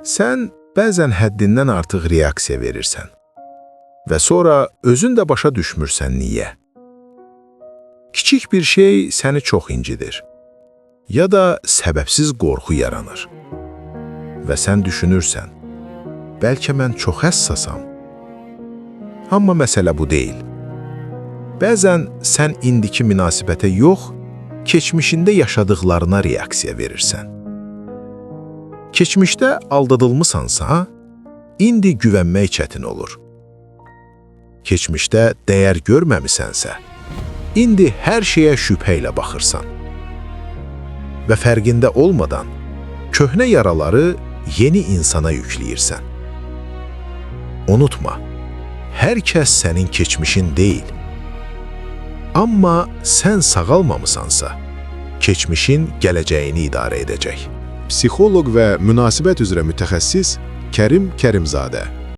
Sən bəzən həddindən artıq reaksiya verirsən və sonra özün də başa düşmürsən niyə. Kiçik bir şey səni çox incidir ya da səbəbsiz qorxu yaranır və sən düşünürsən, bəlkə mən çox həssasam. Amma məsələ bu deyil. Bəzən sən indiki münasibətə yox, keçmişində yaşadıqlarına reaksiya verirsən. Keçmişdə aldadılmısansa, indi güvənmək çətin olur. Keçmişdə dəyər görməmisənsə, indi hər şeyə şübhə ilə baxırsan. Və fərqində olmadan, köhnə yaraları yeni insana yükləyirsən. Unutma, hər kəs sənin keçmişin deyil. Amma sən sağalmamısansa, keçmişin gələcəyini idarə edəcək. Psixoloq və münasibət üzrə mütəxəssis Kərim Kərimzadə.